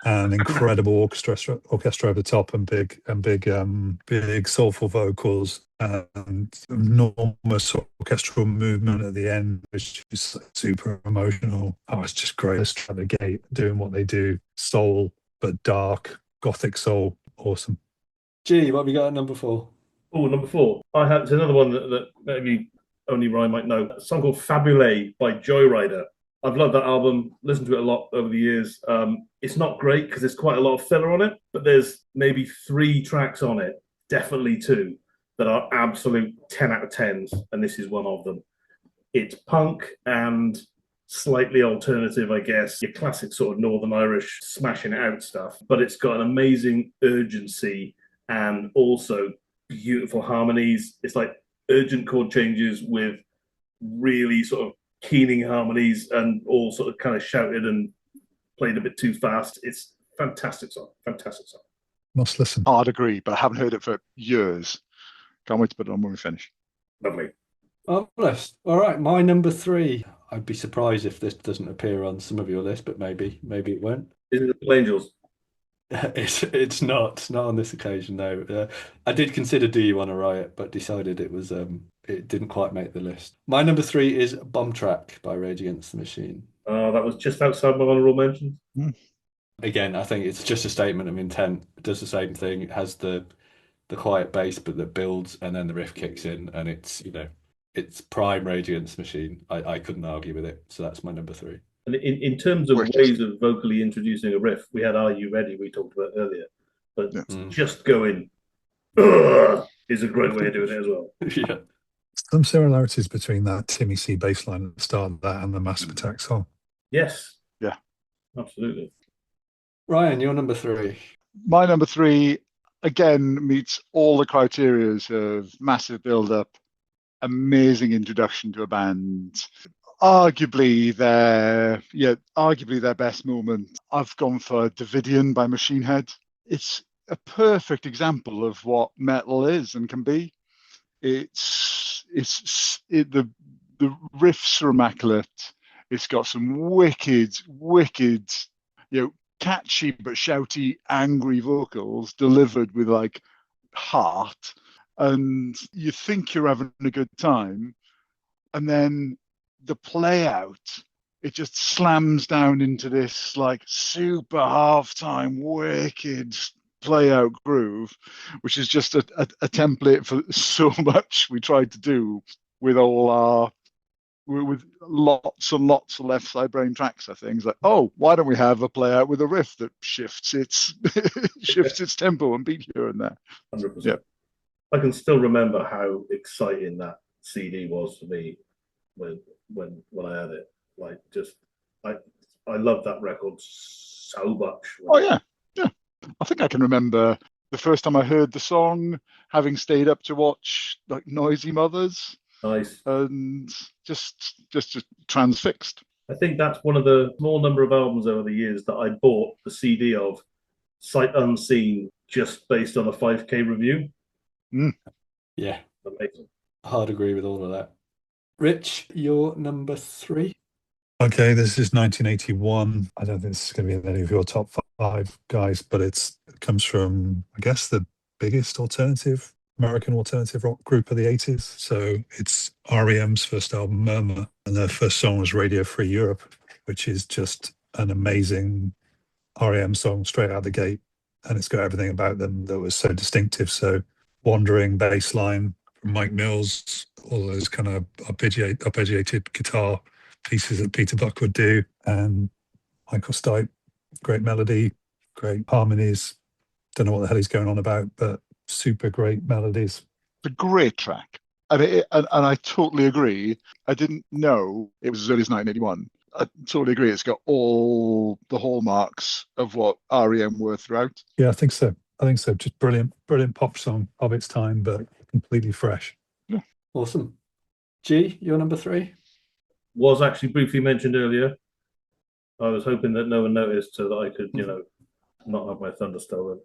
An incredible orchestra over the top, and big soulful vocals, and enormous orchestral movement at the end, which is super emotional. Oh, it's just great. Just out the gate doing what they do, soul but dark, gothic soul, awesome. G, what have you got at number 4? Oh, number 4. It's another one that maybe only Ryan might know. A song called Fabulé by Joyrider. I've loved that album, listened to it a lot over the years. It's not great because there's quite a lot of filler on it, but there's maybe 3 tracks on it, definitely 2, that are absolute 10 out of 10s, and this is one of them. It's punk and slightly alternative, I guess, your classic sort of Northern Irish smashing it out stuff, but it's got an amazing urgency and also beautiful harmonies. It's like urgent chord changes with really sort of keening harmonies, and all sort of kind of shouted and played a bit too fast. It's fantastic song. Must listen. I'd agree, but I haven't heard it for years. Can't wait to put it on when we finish. Lovely. Marvelous. All right, my number 3. I'd be surprised if this doesn't appear on some of your list, but maybe it won't. Is it the Little Angels? It's not on this occasion, no. I did consider Do You Want to Riot, but decided it didn't quite make the list. My number 3 is Bomb Track by Rage Against the Machine. That was just outside my honorable mentions. Again, I think it's just a statement of intent. It does the same thing. It has the quiet bass, but that builds, and then the riff kicks in, and it's prime Rage Against the Machine. I couldn't argue with it, so that's my number 3. And in terms of ways of vocally introducing a riff, we had Are You Ready, we talked about earlier. But just going, is a great way of doing it as well. Yeah. Some similarities between that Timmy C bass line at the start of that and the Massive Attack song. Yes. Yeah. Absolutely. Ryan, your number 3. My number 3, again, meets all the criteria of massive build-up, amazing introduction to a band. Arguably their best moment. I've gone for Davidian by Machine Head. It's a perfect example of what metal is and can be. The riffs are immaculate. It's got some wicked, catchy but shouty, angry vocals delivered with like heart, and you think you're having a good time, and then the play out, it just slams down into this like super halftime wicked play out groove, which is just a template for so much we tried to do with with lots and lots of Left Side Brain tracks. I think it's like, oh, why don't we have a play out with a riff that shifts its tempo and beat here and there. 100%. Yeah. I can still remember how exciting that CD was for me when I had it. Like, just I love that record so much. Oh yeah. I think I can remember the first time I heard the song, having stayed up to watch like Noisy Mothers. Nice. And just transfixed. I think that's one of the small number of albums over the years that I bought the CD of sight unseen, just based on a 5K review. Yeah. Amazing. Hard agree with all of that. Rich, your number 3. Okay, this is 1981. I don't think this is going to be in any of your top 5 guys, but it comes from, I guess, the biggest American alternative rock group of the 80s. So it's REM's first album, Murmur, and their first song was Radio Free Europe, which is just an amazing REM song straight out the gate. And it's got everything about them that was so distinctive. So wandering bass line from Mike Mills, all those kind of arpeggiated guitar pieces that Peter Buck would do, and Michael Stipe, great melody, great harmonies. Don't know what the hell he's going on about, but super great melodies. It's a great track. And I totally agree. I didn't know it was as early as 1981. I totally agree. It's got all the hallmarks of what REM were throughout. Yeah, I think so. Just brilliant pop song of its time, but completely fresh. Yeah. Awesome. G, your number 3? Was actually briefly mentioned earlier. I was hoping that no one noticed so that I could, not have my thunder stolen.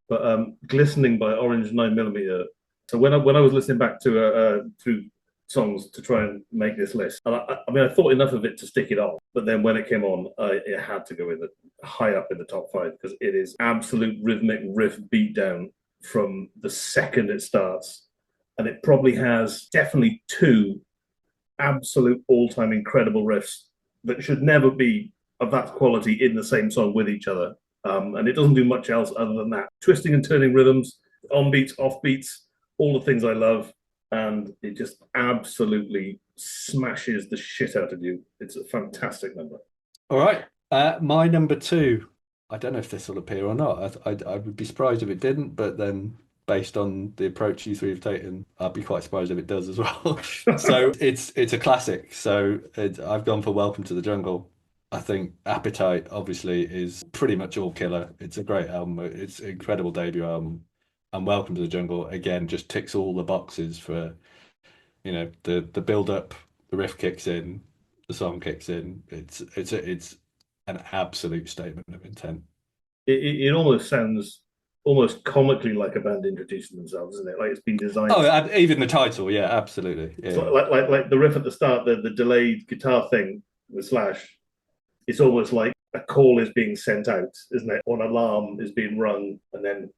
But Glistening by Orange 9mm. So when I was listening back to through songs to try and make this list, and I thought enough of it to stick it on, but then when it came on, it had to go in the high up in the top 5 because it is absolute rhythmic riff beatdown from the second it starts, and it probably has definitely 2 absolute all-time incredible riffs that should never be of that quality in the same song with each other. And it doesn't do much else other than that. Twisting and turning rhythms, on beats, off beats, all the things I love. And it just absolutely smashes the shit out of you. It's a fantastic number. All right. My number 2. I don't know if this will appear or not. I would be surprised if it didn't, but then based on the approach you three have taken, I'd be quite surprised if it does as well. So it's a classic. So I've gone for Welcome to the Jungle. I think Appetite obviously is pretty much all killer. It's a great album. It's an incredible debut album. And Welcome to the Jungle, again, just ticks all the boxes for, the build up, the riff kicks in, the song kicks in. It's an absolute statement of intent. It almost sounds almost comically like a band introducing themselves, isn't it? Like it's been designed. Oh, even the title, yeah, absolutely. Yeah. Like the riff at the start, the delayed guitar thing with Slash. It's almost like a call is being sent out, isn't it? Or an alarm is being rung, and then,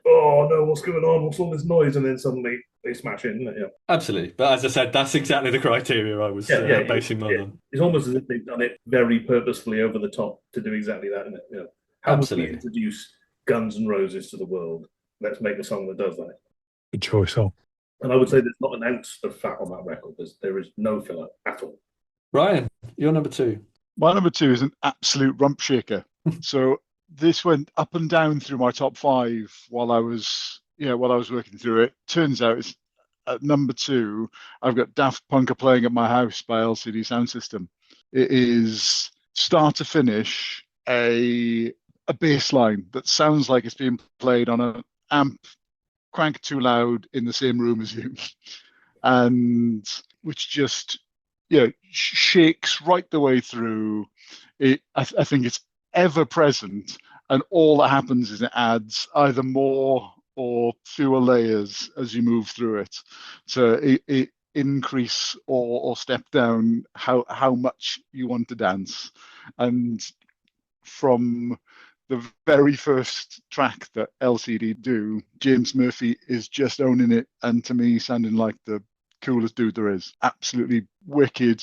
oh no, what's going on? What's all this noise? And then suddenly they smash in, isn't it? Yeah. Absolutely. But as I said, that's exactly the criteria I was basing mine on. It's almost as if they've done it very purposefully over the top to do exactly that, isn't it? How would we introduce Guns N' Roses to the world? Let's make a song that does that. Good choice, Al. And I would say there's not an ounce of fat on that record. There is no filler at all. Ryan, you're number 2. My number 2 is an absolute rump shaker. So this went up and down through my top 5 while I was working through it. Turns out it's at number 2. I've got Daft Punk Playing at My House by LCD Sound System. It is start to finish a bass line that sounds like it's being played on an amp cranked too loud in the same room as you, and which just shakes right the way through. I think it's ever present, and all that happens is it adds either more or fewer layers as you move through it. So it increase or step down how much you want to dance. And from the very first track that LCD do, James Murphy is just owning it, and to me sounding like the coolest dude there is. Absolutely wicked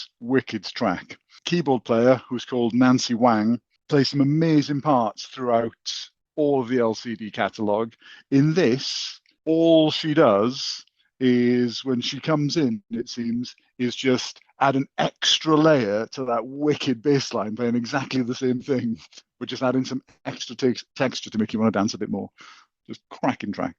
track. Keyboard player, who's called Nancy Wang, plays some amazing parts throughout all of the LCD catalogue. In this, all she does is, when she comes in, it seems, is just add an extra layer to that wicked bass line, playing exactly the same thing, but just adding some extra texture to make you want to dance a bit more. Just cracking track.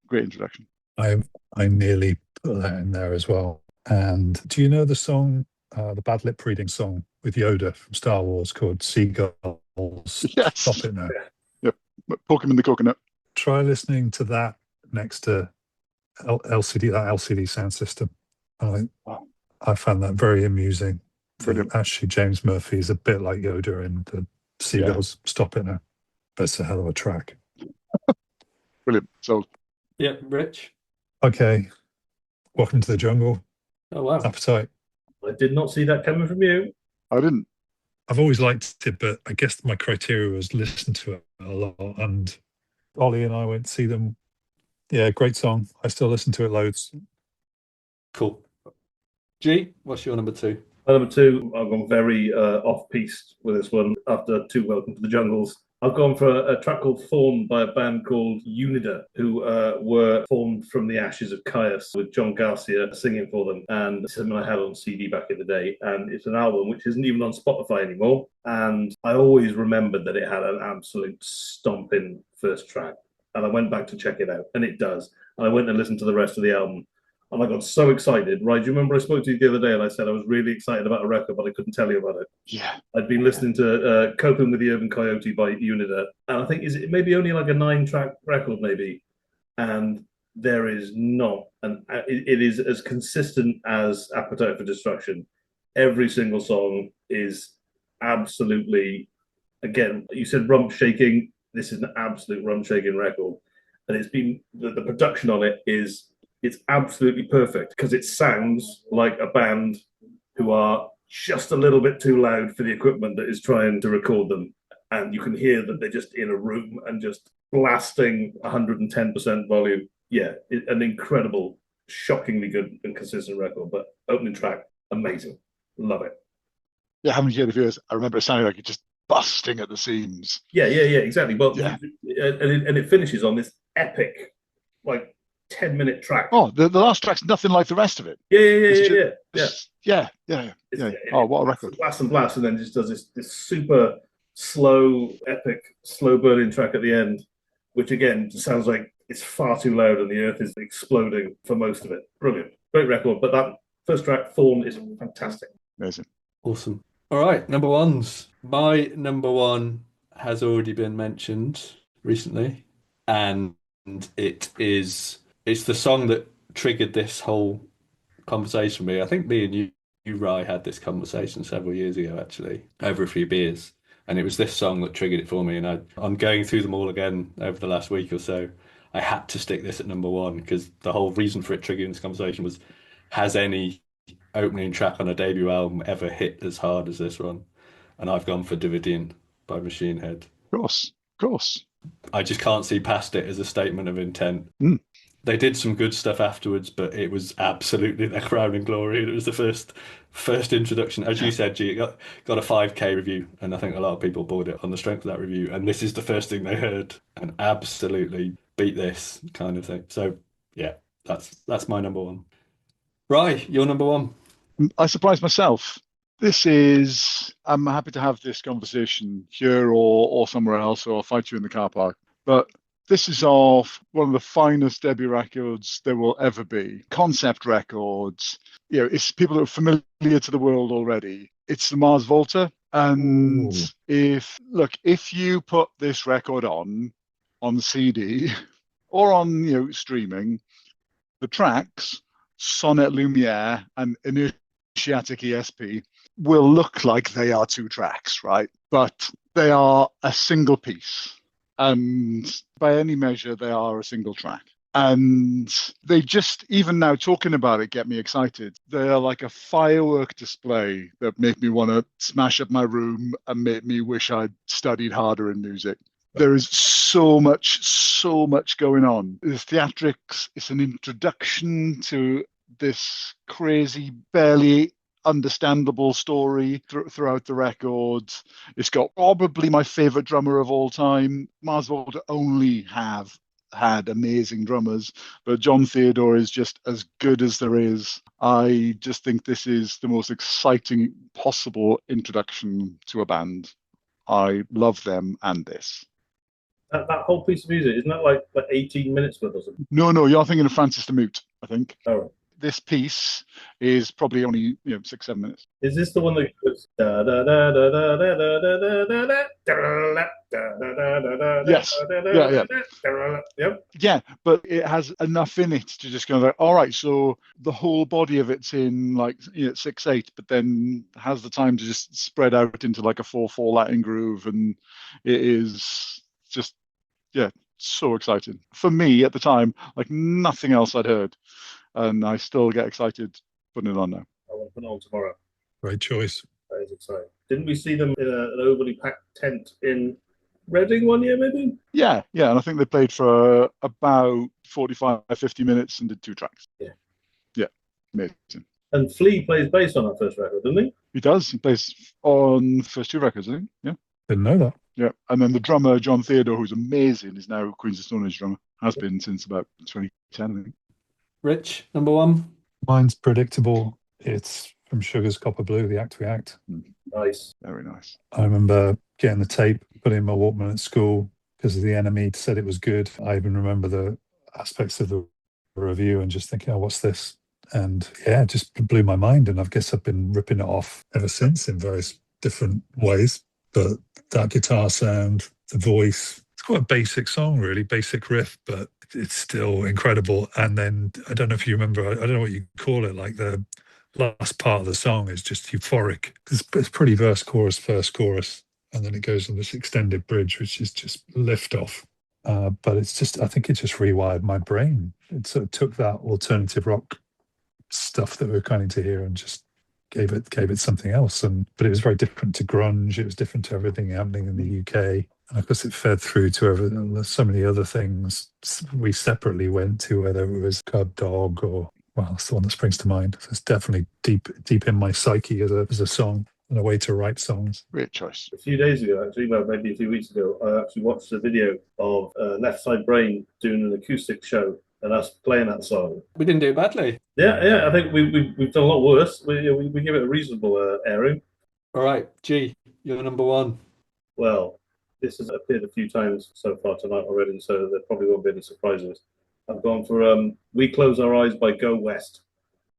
Great introduction. I nearly put that in there as well. And do you know the song, the bad lip reading song with Yoda from Star Wars called Seagulls? Yes. Stop it now. Yep. Poke him in the coconut. Try listening to that next to LCD sound system. I found that very amusing. Actually, James Murphy is a bit like Yoda in the Seagulls. Yeah. Stop it now. But it's a hell of a track. Brilliant. So, yeah, Rich. Okay. Welcome to the Jungle. Oh, wow. Appetite. I did not see that coming from you. I didn't. I've always liked it, but I guess my criteria was listen to it a lot. And Ollie and I went to see them. Yeah, great song. I still listen to it loads. Cool. G, what's your number 2? My number 2, I've gone very off-piste with this one after 2 Welcome to the Jungles. I've gone for a track called Fawn by a band called Unida, who were formed from the ashes of Caius with John Garcia singing for them. And it's something I had on CD back in the day. And it's an album which isn't even on Spotify anymore. And I always remembered that it had an absolute stomping first track. And I went back to check it out, and it does. And I went and listened to the rest of the album. And I got so excited. Right, do you remember I spoke to you the other day and I said I was really excited about a record, but I couldn't tell you about it? Yeah. I'd been listening to Coping with the Urban Coyote by Unida, and I think is it maybe only like a 9-track record, maybe, and there is not, and it is as consistent as Appetite for Destruction. Every single song is absolutely, again, you said rump shaking. This is an absolute rump shaking record, and it's been the production on it it's absolutely perfect because it sounds like a band who are just a little bit too loud for the equipment that is trying to record them. And you can hear that they're just in a room and just blasting 110% volume. Yeah, an incredible, shockingly good and consistent record. But opening track, amazing. Love it. Yeah, how many years ago I remember it sounding like it just busting at the seams. Yeah, exactly. Well, yeah. And it finishes on this epic, like, 10-minute track. Oh, the last track's nothing like the rest of it. Yeah. Oh, what a record. Blast, and then just does this super slow, epic, slow burning track at the end, which again sounds like it's far too loud and the earth is exploding for most of it. Brilliant. Great record. But that first track, Thorn, is fantastic. Amazing. Awesome. All right, number ones. My number one has already been mentioned recently, and it's the song that triggered this whole conversation with me. I think me and you, Rye, had this conversation several years ago, actually, over a few beers. And it was this song that triggered it for me. And I'm going through them all again over the last week or so. I had to stick this at number one because the whole reason for it triggering this conversation was, has any opening track on a debut album ever hit as hard as this one? And I've gone for Davidian by Machine Head. Of course. I just can't see past it as a statement of intent. They did some good stuff afterwards, but it was absolutely their crowning glory. It was the first introduction. As you said, G, it got a 5K review, and I think a lot of people bought it on the strength of that review. And this is the first thing they heard, and absolutely beat this kind of thing. So yeah, that's my number one. Rye, your number one. I surprised myself. I'm happy to have this conversation here or somewhere else, or I'll fight you in the car park. But this is off one of the finest debut records there will ever be. Concept records. It's people that are familiar to the world already. It's the Mars Volta. And if you put this record on CD or on streaming, the tracks, Sonnet Lumiere and Initiatic ESP, will look like they are two tracks, right? But they are a single piece. And by any measure, they are a single track. And they just, even now talking about it, get me excited. They are like a firework display that make me want to smash up my room and make me wish I'd studied harder in music. There is so much going on. There's theatrics. It's an introduction to this crazy, barely understandable story throughout the record. It's got probably my favorite drummer of all time. Mars Volta only have had amazing drummers, but John Theodore is just as good as there is. I just think this is the most exciting possible introduction to a band. I love them and this. That whole piece of music, isn't that like 18 minutes worth or something? No, you're thinking of Francis the Mute, I think. All right. This piece is probably only 6-7 minutes. Is this the one that goes Yep. Yeah, but it has enough in it to just go like, all right, so the whole body of it's in 6/8, but then has the time to just spread out into like a 4/4 Latin groove, and it is just so exciting for me at the time, like nothing else I'd heard. And I still get excited putting it on now. I want to put it on tomorrow. Great choice. That is exciting. Didn't we see them in an overly packed tent in Reading one year, maybe? Yeah. And I think they played for about 45, 50 minutes and did 2 tracks. Yeah. Amazing. And Flea plays bass on that first record, doesn't he? He does. He plays on the first 2 records, I think. Yeah. Didn't know that. Yeah, and then the drummer John Theodore, who's amazing, is now Queens of Stone Age drummer. Has been since about 2010, I think. Rich, number one. Mine's predictable. It's from Sugar's Copper Blue, the Act We Act. Nice. Very nice. I remember getting the tape, putting it in my Walkman at school because the enemy said it was good. I even remember the aspects of the review and just thinking, oh, what's this? And yeah, it just blew my mind. And I guess I've been ripping it off ever since in various different ways. But that guitar sound, the voice, it's quite a basic song, really, basic riff, but it's still incredible. And then I don't know if you remember, I don't know what you call it, like the last part of the song is just euphoric. It's pretty verse, chorus, first chorus. And then it goes on this extended bridge, which is just lift off. But it's just, I think it just rewired my brain. It sort of took that alternative rock stuff that we were kind of to hear and just gave it something else. But it was very different to grunge. It was different to everything happening in the UK. And of course, it fed through to so many other things we separately went to, whether it was Cub Dog or, well, it's the one that springs to mind. So it's definitely deep in my psyche as a song and a way to write songs. Great choice. A few days ago, actually, well, maybe a few weeks ago, I actually watched a video of Left Side Brain doing an acoustic show and us playing that song. We didn't do badly. Yeah, I think we've done a lot worse. We give it a reasonable airing. All right, G, you're number one. Well, this has appeared a few times so far tonight already, so there probably won't be any surprises. I've gone for We Close Our Eyes by Go West.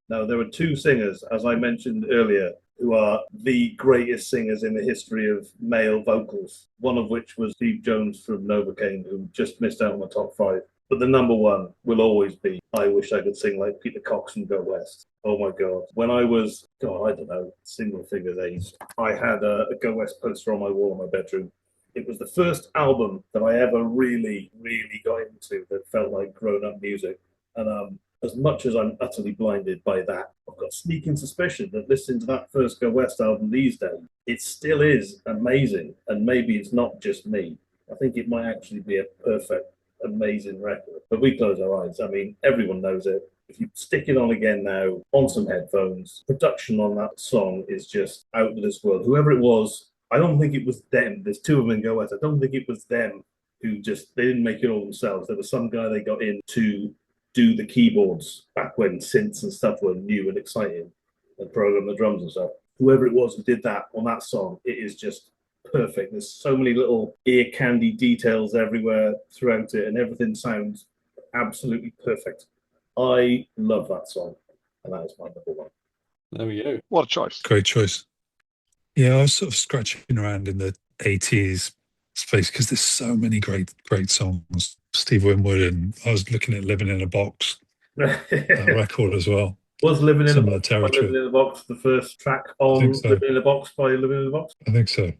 Now, there are two singers, as I mentioned earlier, who are the greatest singers in the history of male vocals, one of which was Steve Jones from Novocaine, who just missed out on the top 5. But the number one will always be I Wish I Could Sing Like Peter Cox and Go West. Oh my God. When I was, I don't know, single figures age, I had a Go West poster on my wall in my bedroom. It was the first album that I ever really, really got into that felt like grown-up music. And as much as I'm utterly blinded by that, I've got a sneaking suspicion that listening to that first Go West album these days, it still is amazing. And maybe it's not just me. I think it might actually be a perfect, amazing record. But We Close Our Eyes. I mean, everyone knows it. If you stick it on again now, on some headphones, production on that song is just out of this world. Whoever it was, I don't think it was them. There's two of them in Go West. I don't think it was them who they didn't make it all themselves. There was some guy they got in to do the keyboards back when synths and stuff were new and exciting and program the drums and stuff. Whoever it was who did that on that song, it is just perfect. There's so many little ear candy details everywhere throughout it, and everything sounds absolutely perfect. I love that song, and that is my number one. There we go. What a choice. Great choice. Yeah, I was sort of scratching around in the 80s space because there's so many great songs. Steve Winwood, and I was looking at Living in a Box, that record as well. Was Living in a Similar Box, territory. Living in a Box the first track on so. Living in a Box by Living in a Box? I think so.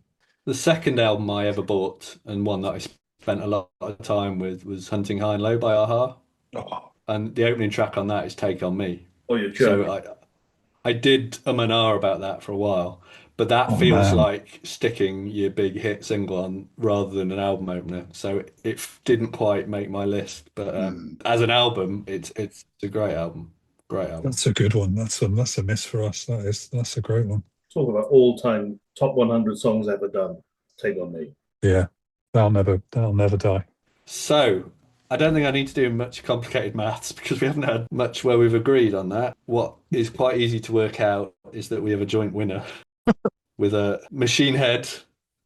The second album I ever bought, and one that I spent a lot of time with, was Hunting High and Low by a-ha. Oh, And the opening track on that is Take On Me. Oh, you're So joking. I did and ah about that for a while, but that feels man. like sticking your big hit single on rather than an album opener. So it didn't quite make my list, but as an album, it's a great album. Great album. That's a good one. That's a miss for us. That's a great one. Talk about all-time top 100 songs ever done. Take On Me. Yeah, that'll never die. So I don't think I need to do much complicated maths because we haven't had much where we've agreed on that. What is quite easy to work out is that we have a joint winner with a Machine Head,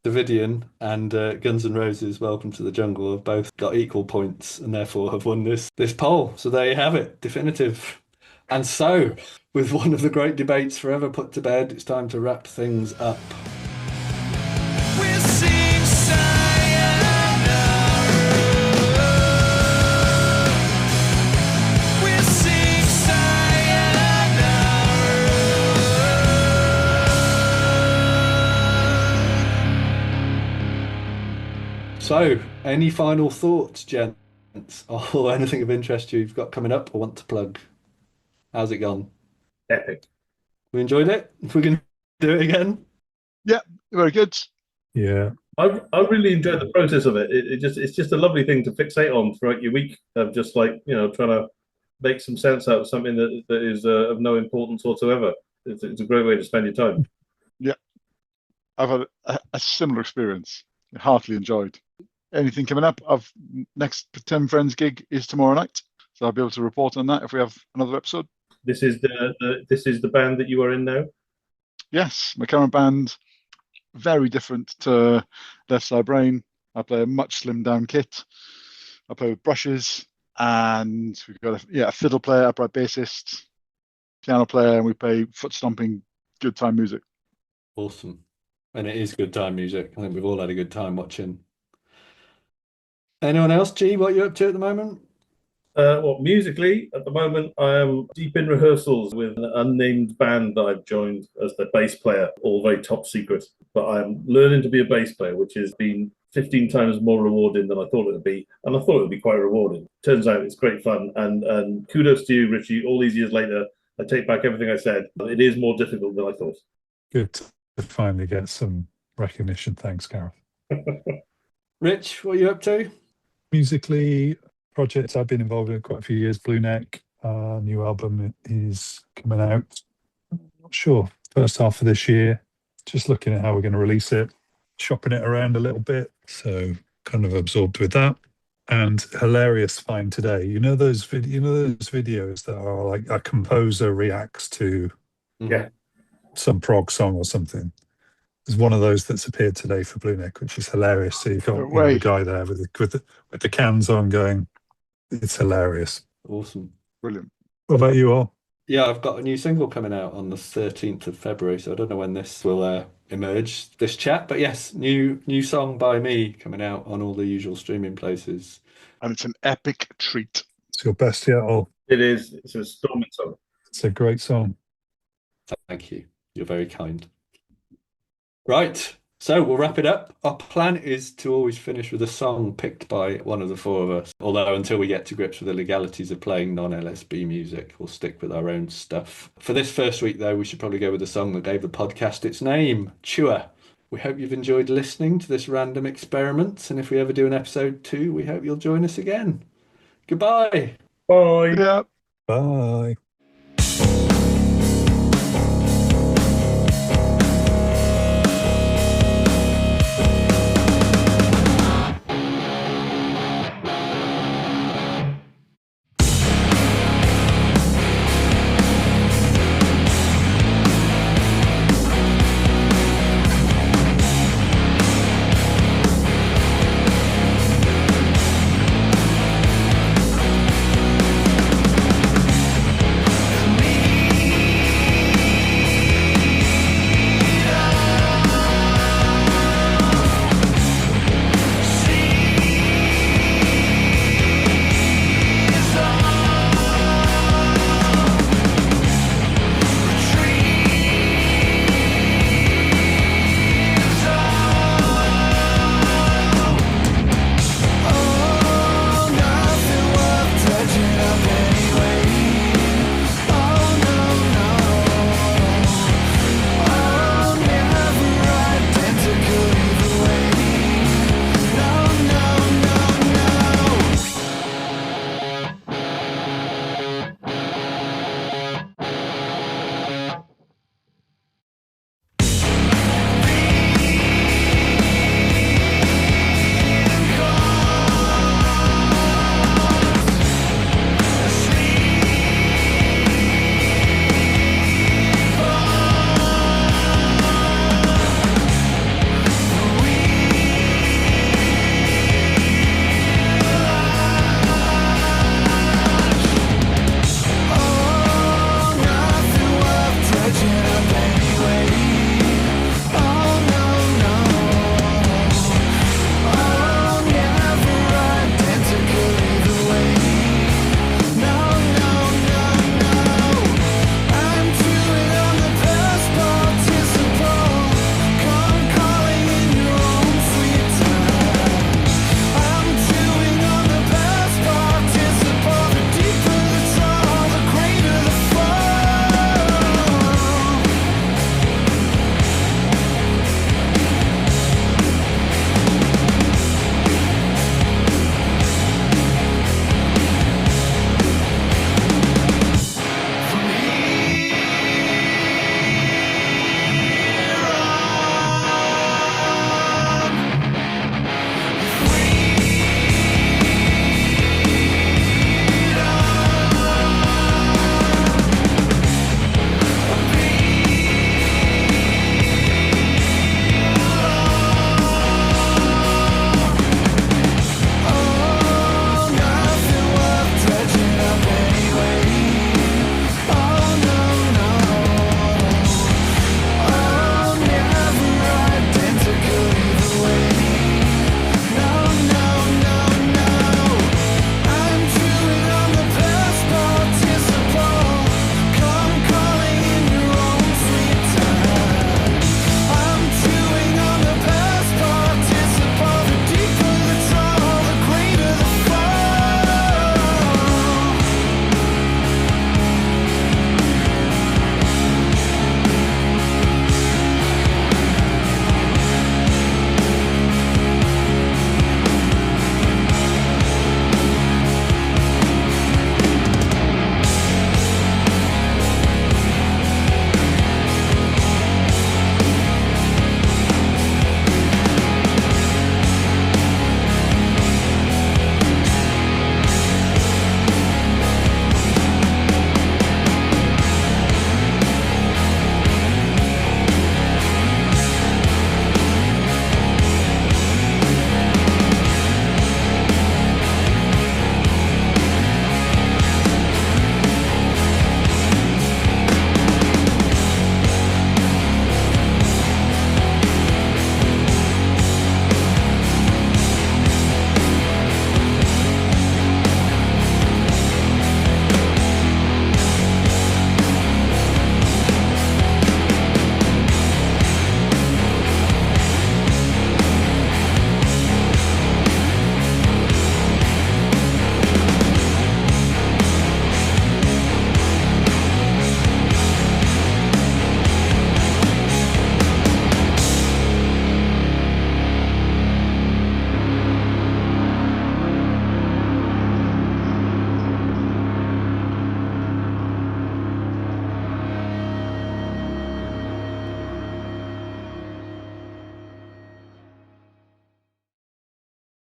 Davidian, and Guns N' Roses, Welcome to the Jungle, have both got equal points and therefore have won this poll. So there you have it, definitive. And so, with one of the great debates forever put to bed, it's time to wrap things up. We'll sing sayonara. We'll sing sayonara. So, any final thoughts, gents, or anything of interest you've got coming up or want to plug? How's it gone? Epic. We enjoyed it? If we can do it again? Very good. Yeah, I really enjoyed the process of it. It's just a lovely thing to fixate on throughout your week of just like, trying to make some sense out of something that is of no importance whatsoever. It's a great way to spend your time. I've had a similar experience. Heartily enjoyed. Anything coming up? Next 10 Friends gig is tomorrow night, so I'll be able to report on that if we have another episode. This is the band that you are in now. Yes, my current band, very different to Left Side Brain. I play a much slimmed down kit. I play with brushes, and we've got a fiddle player, upright bassist, piano player, and we play foot stomping, good time music. Awesome. And it is good time music. I think we've all had a good time watching. Anyone else, G, what are you up to at the moment? Well, musically, at the moment, I am deep in rehearsals with an unnamed band that I've joined as the bass player, all very top secret. But I'm learning to be a bass player, which has been 15 times more rewarding than I thought it would be. And I thought it would be quite rewarding. Turns out it's great fun. And kudos to you, Richie. All these years later, I take back everything I said. It is more difficult than I thought. Good to finally get some recognition. Thanks, Gareth. Rich, what are you up to? Musically, projects I've been involved in quite a few years. Blue Neck, new album is coming out. Not sure. First half of this year. Just looking at how we're going to release it, shopping it around a little bit. So kind of absorbed with that. And hilarious find today. You know those videos that are like a composer reacts to Yeah. some prog song or something. There's one of those that's appeared today for Blue Neck, which is hilarious. So you've got the guy there with the cans on going. It's hilarious. Awesome. Brilliant. What about you all? Yeah, I've got a new single coming out on the 13th of February, so I don't know when this will emerge, this chat. But yes, new song by me coming out on all the usual streaming places. And it's an epic treat. It's your best yet, all. It is. It's a storming song. It's a great song. Thank you. You're very kind. Right, so we'll wrap it up. Our plan is to always finish with a song picked by one of the four of us. Although until we get to grips with the legalities of playing non-LSB music, we'll stick with our own stuff. For this first week, though, we should probably go with the song that gave the podcast its name, Chewer. We hope you've enjoyed listening to this random experiment, and if we ever do an episode 2, we hope you'll join us again. Goodbye. Bye. Yeah. Bye.